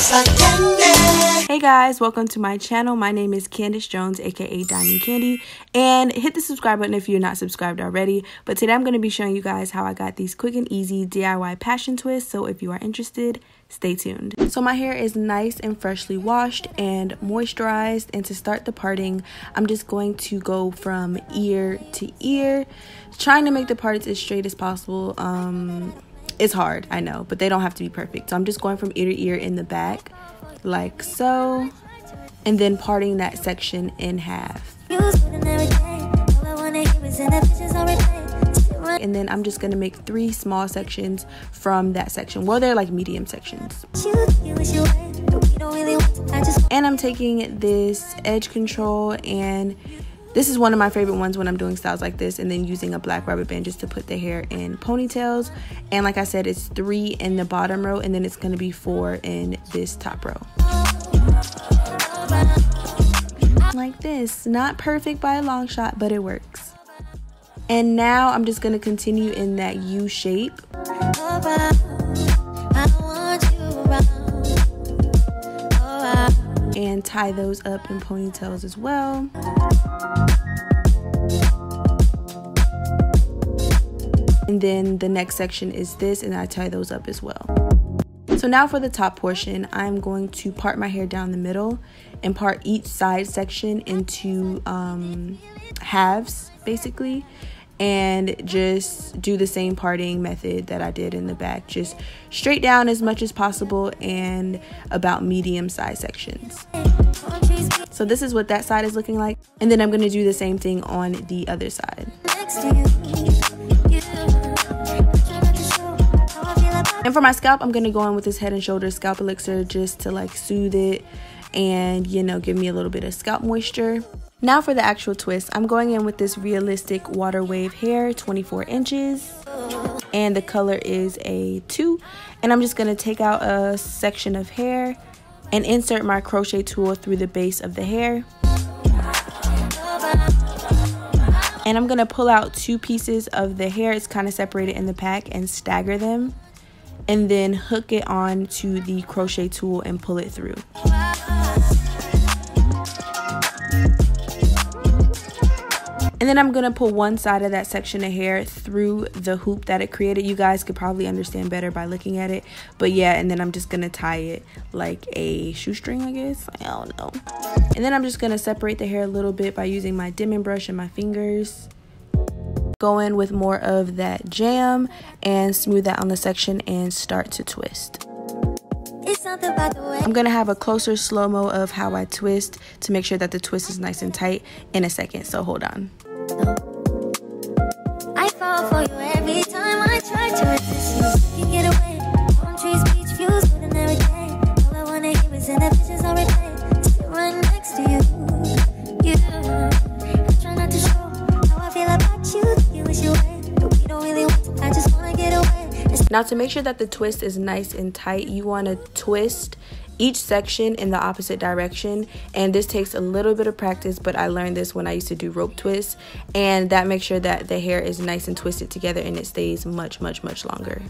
Hey guys, welcome to my channel. My name is Candace Jones, aka Diamond Candy, and hit the subscribe button if you're not subscribed already. But today I'm going to be showing you guys how I got these quick and easy DIY passion twists, so if you are interested, stay tuned. So my hair is nice and freshly washed and moisturized, and to start the parting, I'm just going to go from ear to ear, trying to make the parts as straight as possible. It's hard, I know, but they don't have to be perfect. So I'm just going from ear to ear in the back, like so, and then parting that section in half. And then I'm just gonna make 3 small sections from that section. Well, they're like medium sections. And I'm taking this edge control, and this is one of my favorite ones when I'm doing styles like this, and then using a black rubber band just to put the hair in ponytails. And like I said, it's 3 in the bottom row, and then it's going to be 4 in this top row. Like this. Not perfect by a long shot, but it works. And now I'm just going to continue in that U shape. And tie those up in ponytails as well. And then the next section is this, and I tie those up as well. So now for the top portion, I'm going to part my hair down the middle and part each side section into halves, basically, and just do the same parting method that I did in the back. Just straight down as much as possible and about medium size sections. So this is what that side is looking like, and then I'm going to do the same thing on the other side. And for my scalp, I'm going to go in with this Head & Shoulders scalp elixir just to like soothe it and, you know, give me a little bit of scalp moisture. Now for the actual twist, I'm going in with this realistic water wave hair, 24 inches, and the color is a 2. And I'm just going to take out a section of hair and insert my crochet tool through the base of the hair. And I'm going to pull out 2 pieces of the hair, it's kind of separated in the pack, and stagger them, and then hook it on to the crochet tool and pull it through. And then I'm going to pull one side of that section of hair through the hoop that it created. You guys could probably understand better by looking at it. But yeah, and then I'm just going to tie it like a shoestring, I guess. I don't know. And then I'm just going to separate the hair a little bit by using my dimming brush and my fingers. Go in with more of that jam and smooth that on the section and start to twist. I'm going to have a closer slow-mo of how I twist to make sure that the twist is nice and tight in a second, so hold on. I fall for you every time I try to resist you. You get away. Palm trees, beach views, ordinary day. All I want to hear is in the visions I replay. Sit right next to you. I try not to show how I feel about you. You wish you away, but we don't really want to. I just want to get away. Now to make sure that the twist is nice and tight, you want to twist each section in the opposite direction, and this takes a little bit of practice, but I learned this when I used to do rope twists, and that makes sure that the hair is nice and twisted together and it stays much longer.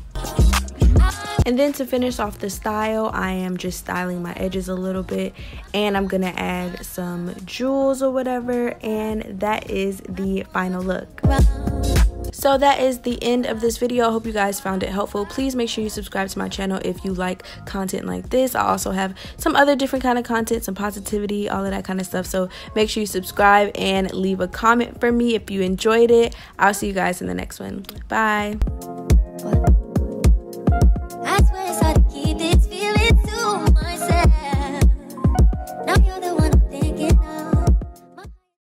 And then to finish off the style, I am just styling my edges a little bit, and I'm gonna add some jewels or whatever, and that is the final look. So that is the end of this video. I hope you guys found it helpful. Please make sure you subscribe to my channel if you like content like this. I also have some other different kind of content, some positivity, all of that kind of stuff. So make sure you subscribe and leave a comment for me if you enjoyed it. I'll see you guys in the next one. Bye.